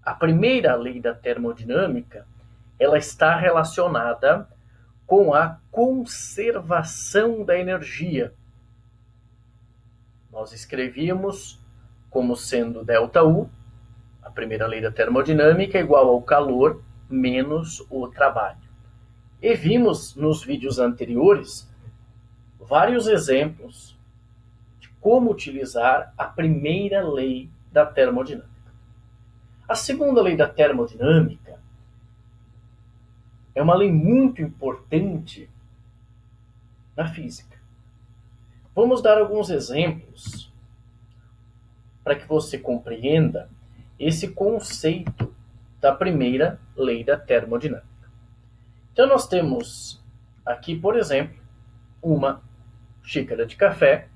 A primeira lei da termodinâmica, ela está relacionada com a conservação da energia. Nós escrevíamos como sendo ΔU, a primeira lei da termodinâmica, igual ao calor menos o trabalho. E vimos nos vídeos anteriores vários exemplos de como utilizar a primeira lei da termodinâmica. A segunda lei da termodinâmica é uma lei muito importante na física. Vamos dar alguns exemplos para que você compreenda esse conceito da primeira lei da termodinâmica. Então nós temos aqui, por exemplo, uma xícara de café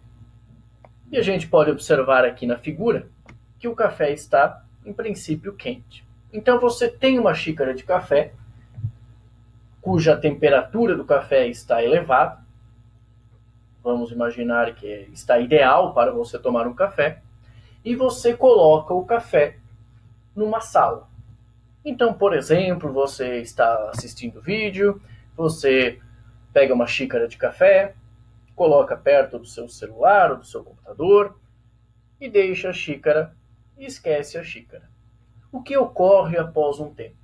e a gente pode observar aqui na figura que o café está, em princípio, quente. Então você tem uma xícara de café cuja temperatura do café está elevada. Vamos imaginar que está ideal para você tomar um café. E você coloca o café numa sala. Então, por exemplo, você está assistindo o vídeo, você pega uma xícara de café, coloca perto do seu celular ou do seu computador e deixa a xícara e esquece a xícara. O que ocorre após um tempo?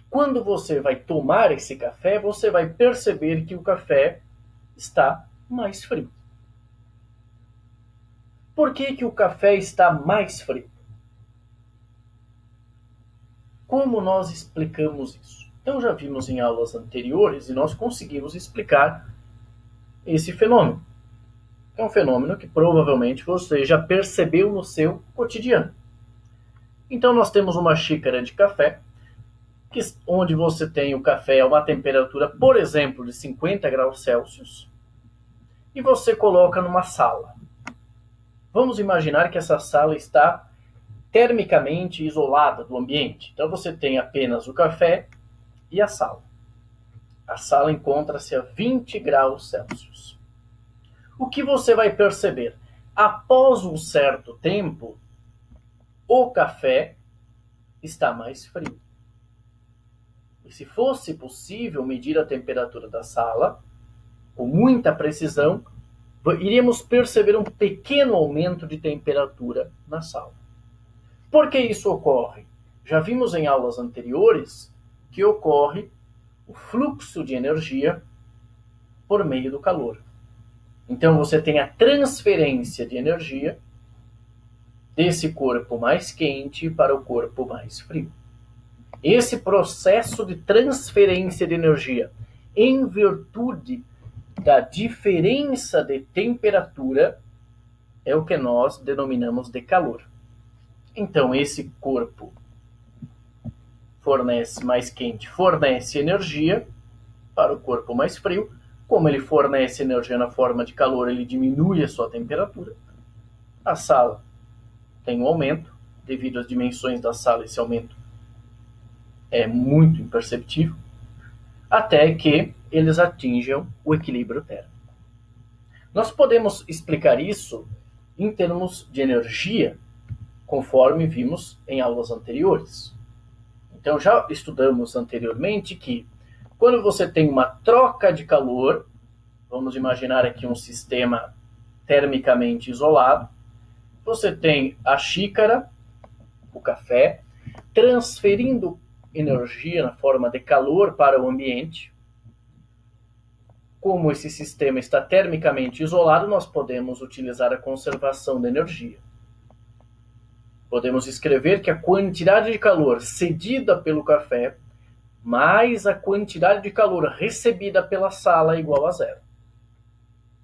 Quando você vai tomar esse café, você vai perceber que o café está mais frio. Por que o café está mais frio? Como nós explicamos isso? Então já vimos em aulas anteriores e nós conseguimos explicar esse fenômeno. É um fenômeno que provavelmente você já percebeu no seu cotidiano. Então nós temos uma xícara de café, onde você tem o café a uma temperatura, por exemplo, de 50 graus Celsius, e você coloca numa sala. Vamos imaginar que essa sala está termicamente isolada do ambiente. Então você tem apenas o café e a sala. A sala encontra-se a 20 graus Celsius. O que você vai perceber? Após um certo tempo, o café está mais frio. E se fosse possível medir a temperatura da sala, com muita precisão, iríamos perceber um pequeno aumento de temperatura na sala. Por que isso ocorre? Já vimos em aulas anteriores que ocorre o fluxo de energia por meio do calor. Então você tem a transferência de energia desse corpo mais quente para o corpo mais frio. Esse processo de transferência de energia, em virtude da diferença de temperatura, é o que nós denominamos de calor. Então, esse corpo mais quente fornece energia para o corpo mais frio. Como ele fornece energia na forma de calor, ele diminui a sua temperatura. A sala tem um aumento, devido às dimensões da sala, esse aumento é muito imperceptível, até que eles atinjam o equilíbrio térmico. Nós podemos explicar isso em termos de energia, conforme vimos em aulas anteriores. Então já estudamos anteriormente que quando você tem uma troca de calor, vamos imaginar aqui um sistema termicamente isolado, você tem a xícara, o café, transferindo energia na forma de calor para o ambiente. Como esse sistema está termicamente isolado, nós podemos utilizar a conservação da energia. Podemos escrever que a quantidade de calor cedida pelo café mais a quantidade de calor recebida pela sala é igual a zero.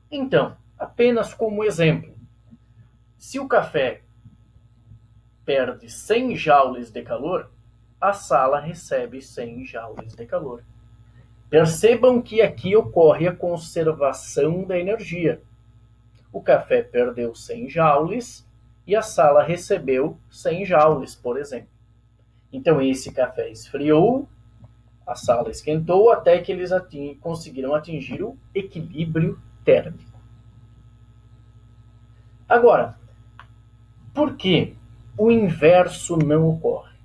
Então, apenas como exemplo, se o café perde 100 joules de calor, a sala recebe 100 joules de calor. Percebam que aqui ocorre a conservação da energia. O café perdeu 100 joules e a sala recebeu 100 joules, por exemplo. Então esse café esfriou, a sala esquentou até que eles conseguiram atingir o equilíbrio térmico. Agora, por que o inverso não ocorre?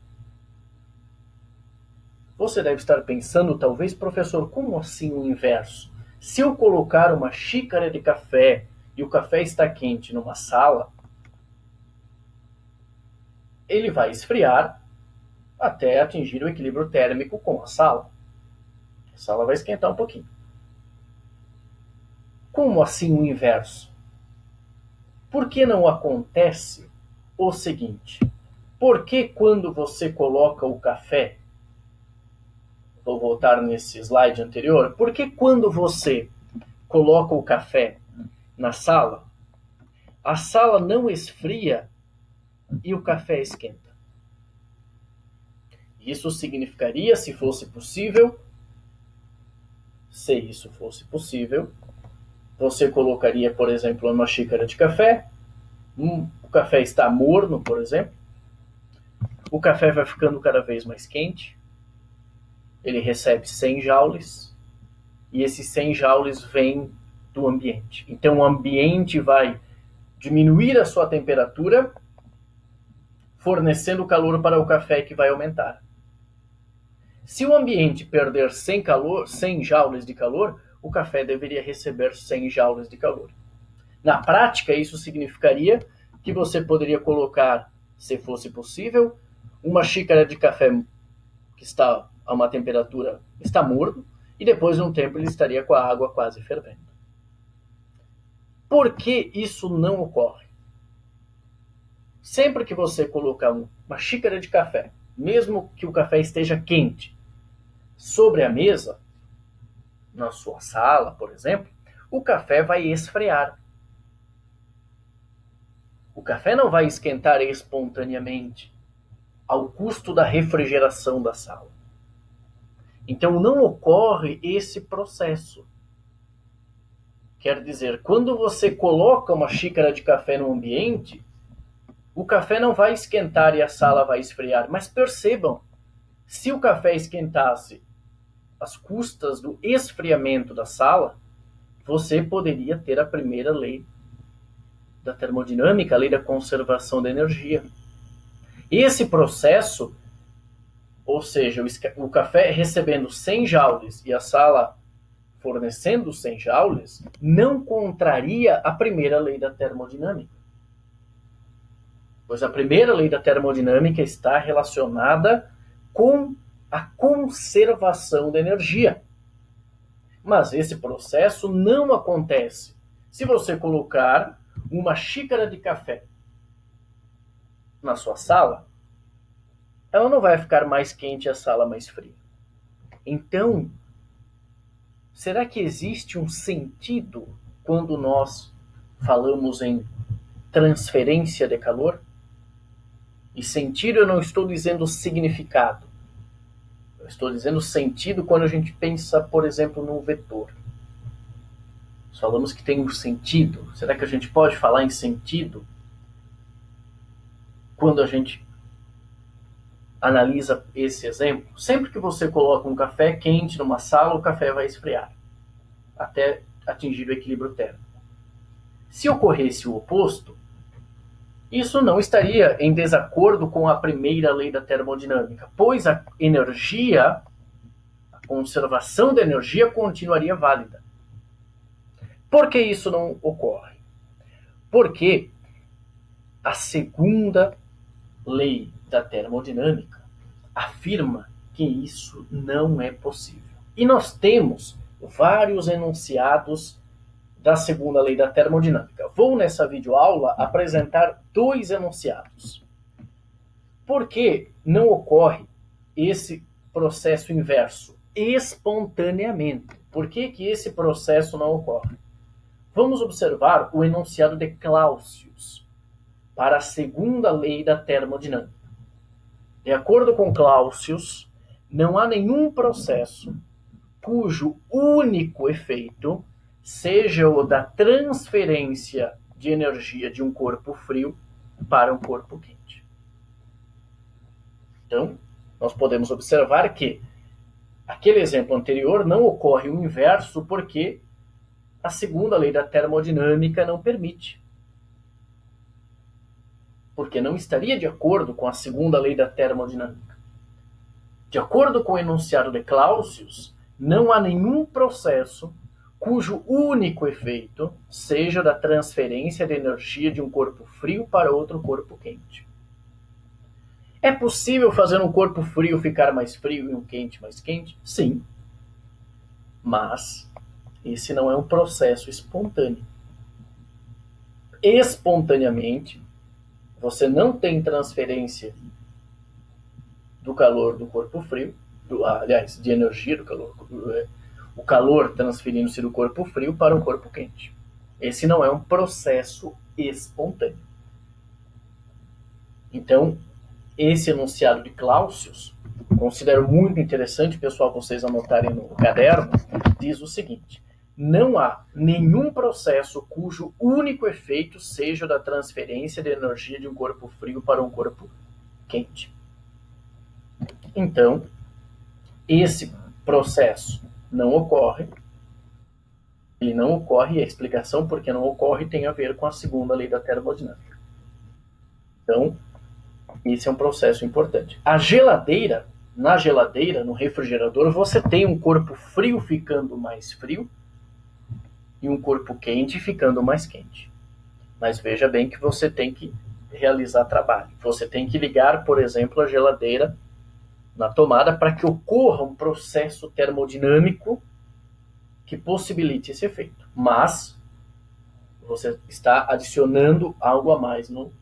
Você deve estar pensando, talvez, professor, como assim o inverso? Se eu colocar uma xícara de café e o café está quente numa sala, ele vai esfriar até atingir o equilíbrio térmico com a sala. A sala vai esquentar um pouquinho. Como assim o inverso? Por que não acontece o seguinte? Por que quando você coloca o café, vou voltar nesse slide anterior, por que quando você coloca o café na sala, a sala não esfria e o café esquenta? Isso significaria, se fosse possível, se isso fosse possível, você colocaria, por exemplo, uma xícara de café, o café está morno, por exemplo, o café vai ficando cada vez mais quente, ele recebe 100 joules, e esses 100 joules vêm do ambiente. Então o ambiente vai diminuir a sua temperatura, fornecendo calor para o café que vai aumentar. Se o ambiente perder 100 joules de calor, o café deveria receber 100 joules de calor. Na prática, isso significaria que você poderia colocar, se fosse possível, uma xícara de café que está a uma temperatura, está morno, e depois de um tempo ele estaria com a água quase fervendo. Por que isso não ocorre? Sempre que você colocar uma xícara de café, mesmo que o café esteja quente, sobre a mesa, na sua sala, por exemplo, o café vai esfriar. O café não vai esquentar espontaneamente, ao custo da refrigeração da sala. Então não ocorre esse processo. Quer dizer, quando você coloca uma xícara de café no ambiente, o café não vai esquentar e a sala vai esfriar. Mas percebam, se o café esquentasse às custas do esfriamento da sala, você poderia ter a primeira lei da termodinâmica, a lei da conservação da energia. Esse processo, ou seja, o café recebendo 100 joules e a sala fornecendo 100 joules, não contraria a primeira lei da termodinâmica. Pois a primeira lei da termodinâmica está relacionada com a conservação da energia. Mas esse processo não acontece se você colocar uma xícara de café na sua sala, ela não vai ficar mais quente e a sala mais fria. Então, será que existe um sentido quando nós falamos em transferência de calor? E sentido eu não estou dizendo significado. Eu estou dizendo sentido quando a gente pensa, por exemplo, num vetor. Nós falamos que tem um sentido. Será que a gente pode falar em sentido quando a gente analisa esse exemplo? Sempre que você coloca um café quente numa sala, o café vai esfriar até atingir o equilíbrio térmico. Se ocorresse o oposto, isso não estaria em desacordo com a primeira lei da termodinâmica, pois a energia, a conservação da energia continuaria válida. Por que isso não ocorre? Porque a segunda lei da termodinâmica afirma que isso não é possível. E nós temos vários enunciados da segunda lei da termodinâmica. Vou nessa videoaula apresentar 2 enunciados. Por que não ocorre esse processo inverso espontaneamente? Por que esse processo não ocorre? Vamos observar o enunciado de Clausius para a segunda lei da termodinâmica. De acordo com Clausius, não há nenhum processo cujo único efeito seja o da transferência de energia de um corpo frio para um corpo quente. Então, nós podemos observar que aquele exemplo anterior não ocorre o inverso porque a segunda lei da termodinâmica não permite. porque não estaria de acordo com a segunda lei da termodinâmica. De acordo com o enunciado de Clausius, não há nenhum processo cujo único efeito seja da transferência de energia de um corpo frio para outro corpo quente. É possível fazer um corpo frio ficar mais frio e um quente mais quente? Sim. Mas esse não é um processo espontâneo. Espontaneamente, você não tem transferência do calor do corpo frio, de energia do calor, o calor transferindo-se do corpo frio para o corpo quente. Esse não é um processo espontâneo. Então, esse enunciado de Clausius, considero muito interessante, pessoal, vocês anotarem no caderno, diz o seguinte: não há nenhum processo cujo único efeito seja da transferência de energia de um corpo frio para um corpo quente. Então, esse processo não ocorre. Ele não ocorre, e a explicação por que não ocorre tem a ver com a segunda lei da termodinâmica. Então, esse é um processo importante. Na geladeira, no refrigerador, você tem um corpo frio ficando mais frio e um corpo quente ficando mais quente. Mas veja bem que você tem que realizar trabalho. Você tem que ligar, por exemplo, a geladeira na tomada para que ocorra um processo termodinâmico que possibilite esse efeito. Mas você está adicionando algo a mais no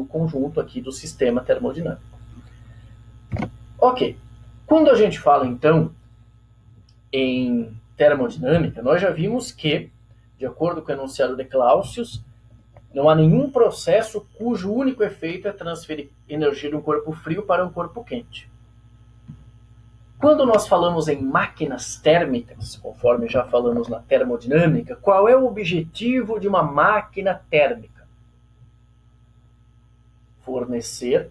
conjunto aqui do sistema termodinâmico. Ok. Quando a gente fala, então, em termodinâmica, nós já vimos que, de acordo com o enunciado de Clausius, não há nenhum processo cujo único efeito é transferir energia de um corpo frio para um corpo quente. Quando nós falamos em máquinas térmicas, conforme já falamos na termodinâmica, qual é o objetivo de uma máquina térmica? Fornecer,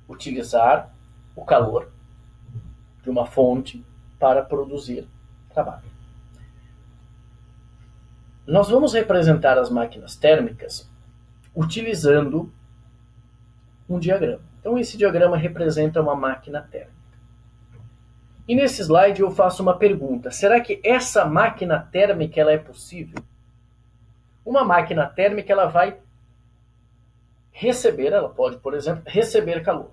utilizar o calor de uma fonte para produzir trabalho. Nós vamos representar as máquinas térmicas utilizando um diagrama. Então, esse diagrama representa uma máquina térmica. E nesse slide eu faço uma pergunta: será que essa máquina térmica ela é possível? Uma máquina térmica ela vai ela pode, por exemplo, receber calor,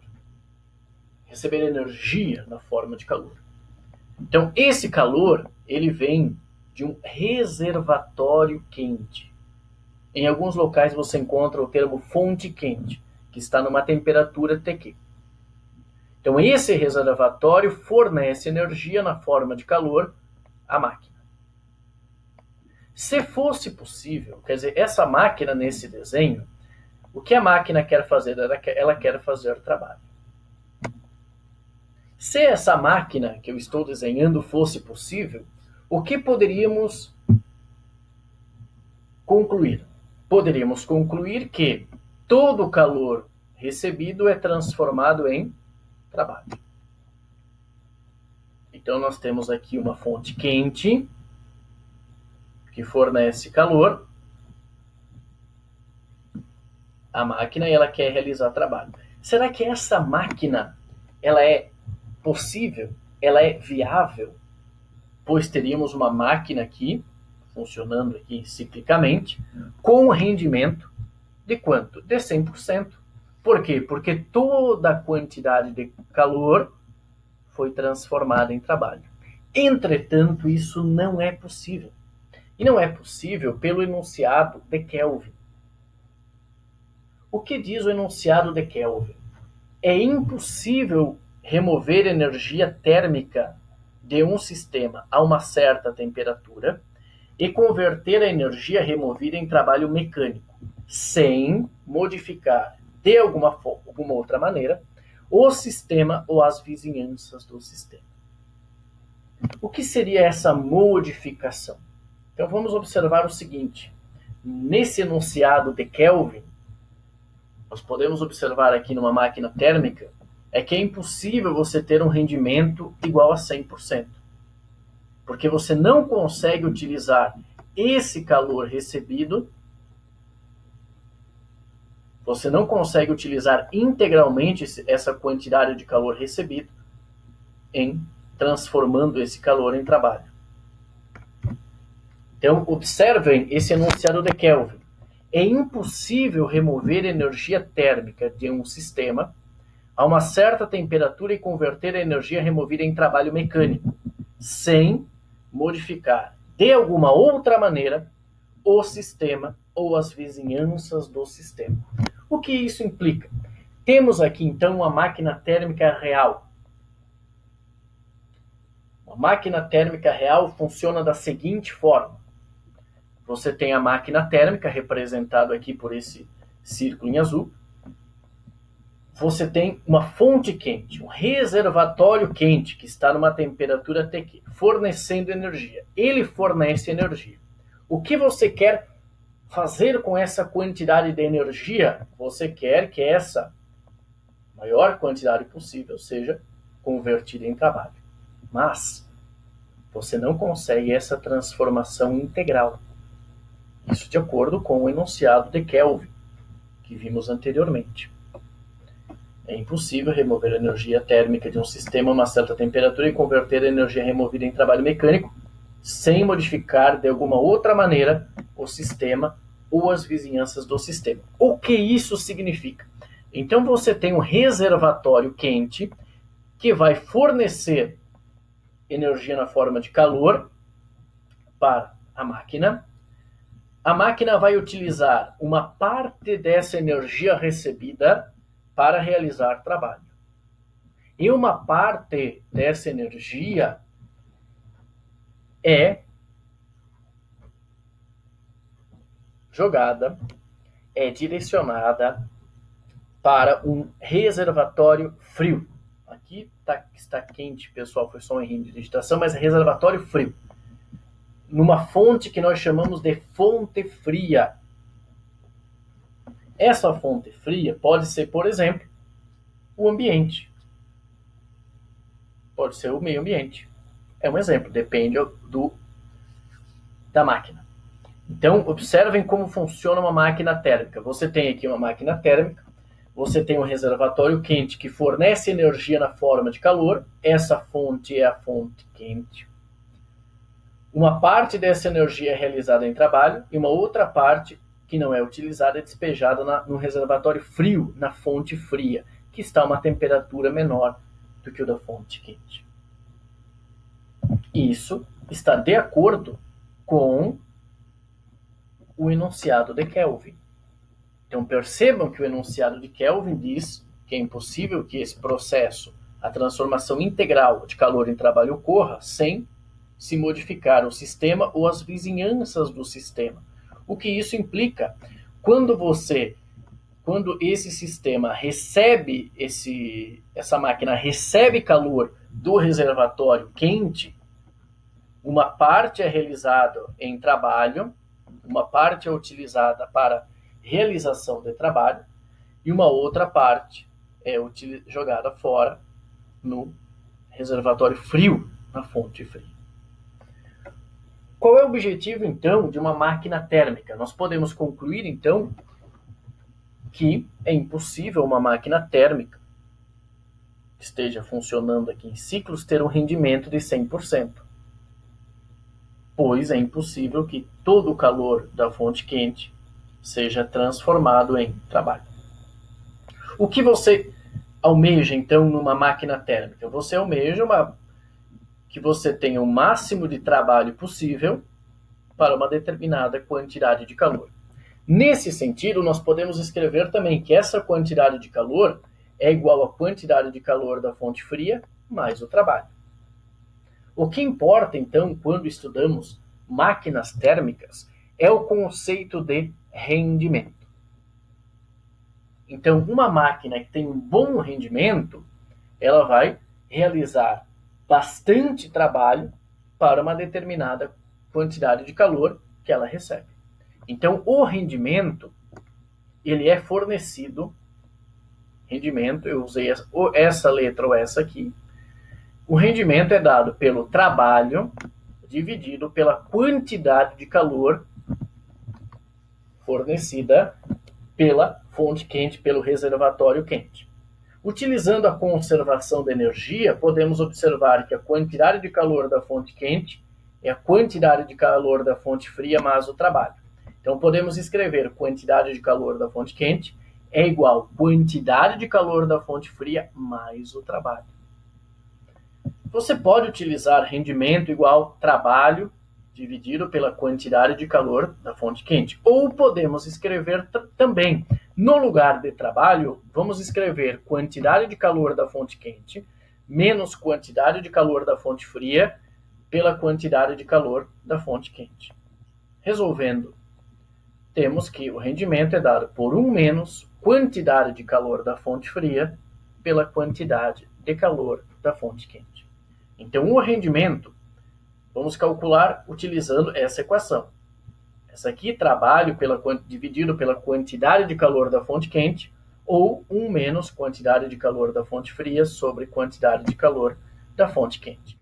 receber energia na forma de calor. Então, esse calor ele vem de um reservatório quente. Em alguns locais você encontra o termo fonte quente, que está numa temperatura Tq. Então, esse reservatório fornece energia na forma de calor à máquina. Se fosse possível, quer dizer, essa máquina nesse desenho, o que a máquina quer fazer? Ela quer fazer trabalho. Se essa máquina que eu estou desenhando fosse possível, o que poderíamos concluir? Poderíamos concluir que todo o calor recebido é transformado em trabalho. Então, nós temos aqui uma fonte quente que fornece calor à máquina e ela quer realizar trabalho. Será que essa máquina ela é possível? Ela é viável? Pois teríamos uma máquina aqui, funcionando aqui ciclicamente, com um rendimento de quanto? De 100%. Por quê? Porque toda a quantidade de calor foi transformada em trabalho. Entretanto, isso não é possível. E não é possível pelo enunciado de Kelvin. O que diz o enunciado de Kelvin? É impossível remover energia térmica de um sistema a uma certa temperatura e converter a energia removida em trabalho mecânico, sem modificar de alguma outra maneira o sistema ou as vizinhanças do sistema. O que seria essa modificação? Então vamos observar o seguinte: nesse enunciado de Kelvin, nós podemos observar aqui numa máquina térmica é que é impossível você ter um rendimento igual a 100%. Porque você não consegue utilizar esse calor recebido Você não consegue utilizar integralmente essa quantidade de calor recebido em transformando esse calor em trabalho. Então, observem esse enunciado de Kelvin. É impossível remover energia térmica de um sistema a uma certa temperatura e converter a energia removida em trabalho mecânico, sem modificar, de alguma outra maneira, o sistema ou as vizinhanças do sistema. O que isso implica? Temos aqui, então, uma máquina térmica real. Uma máquina térmica real funciona da seguinte forma. Você tem a máquina térmica, representada aqui por esse círculo em azul. Você tem uma fonte quente, um reservatório quente, que está numa temperatura TQ, fornecendo energia. Ele fornece energia. O que você quer fazer com essa quantidade de energia? Você quer que essa maior quantidade possível seja convertida em trabalho. Mas você não consegue essa transformação integral. Isso de acordo com o enunciado de Kelvin, que vimos anteriormente. É impossível remover a energia térmica de um sistema a uma certa temperatura e converter a energia removida em trabalho mecânico sem modificar de alguma outra maneira o sistema ou as vizinhanças do sistema. O que isso significa? Então você tem um reservatório quente que vai fornecer energia na forma de calor para a máquina. A máquina vai utilizar uma parte dessa energia recebida para realizar trabalho. E uma parte dessa energia é jogada, é direcionada para um reservatório frio. Aqui está quente, pessoal, foi só um erro de digitação, mas é reservatório frio. Numa fonte que nós chamamos de fonte fria. Essa fonte fria pode ser, por exemplo, o ambiente. Pode ser o meio ambiente. É um exemplo, depende da máquina. Então, observem como funciona uma máquina térmica. Você tem aqui uma máquina térmica, você tem um reservatório quente que fornece energia na forma de calor. Essa fonte é a fonte quente. Uma parte dessa energia é realizada em trabalho e uma outra parte que não é utilizada é despejada no reservatório frio, na fonte fria, que está a uma temperatura menor do que o da fonte quente. Isso está de acordo com o enunciado de Kelvin. Então percebam que o enunciado de Kelvin diz que é impossível que esse processo, a transformação integral de calor em trabalho, ocorra sem se modificar o sistema ou as vizinhanças do sistema. O que isso implica? Quando esse sistema recebe, essa máquina recebe calor do reservatório quente, uma parte é realizada em trabalho, uma parte é utilizada para realização de trabalho e uma outra parte é jogada fora no reservatório frio, na fonte fria. Qual é o objetivo, então, de uma máquina térmica? Nós podemos concluir, então, que é impossível uma máquina térmica que esteja funcionando aqui em ciclos ter um rendimento de 100%, pois é impossível que todo o calor da fonte quente seja transformado em trabalho. O que você almeja, então, numa máquina térmica? Você almeja que você tenha o máximo de trabalho possível para uma determinada quantidade de calor. Nesse sentido, nós podemos escrever também que essa quantidade de calor é igual à quantidade de calor da fonte fria mais o trabalho. O que importa, então, quando estudamos máquinas térmicas, é o conceito de rendimento. Então, uma máquina que tem um bom rendimento, ela vai realizar bastante trabalho para uma determinada quantidade de calor que ela recebe. Então, o rendimento, ele é fornecido, rendimento, eu usei essa letra ou essa aqui, o rendimento é dado pelo trabalho dividido pela quantidade de calor fornecida pela fonte quente, pelo reservatório quente. Utilizando a conservação de energia, podemos observar que a quantidade de calor da fonte quente é a quantidade de calor da fonte fria mais o trabalho. Então, podemos escrever quantidade de calor da fonte quente é igual a quantidade de calor da fonte fria mais o trabalho. Você pode utilizar rendimento igual trabalho dividido pela quantidade de calor da fonte quente. Ou podemos escrever também, no lugar de trabalho, vamos escrever quantidade de calor da fonte quente menos quantidade de calor da fonte fria pela quantidade de calor da fonte quente. Resolvendo, temos que o rendimento é dado por 1 menos quantidade de calor da fonte fria pela quantidade de calor da fonte quente. Então, o rendimento, vamos calcular utilizando essa equação. Essa aqui, trabalho dividido pela quantidade de calor da fonte quente, ou 1 menos quantidade de calor da fonte fria sobre quantidade de calor da fonte quente.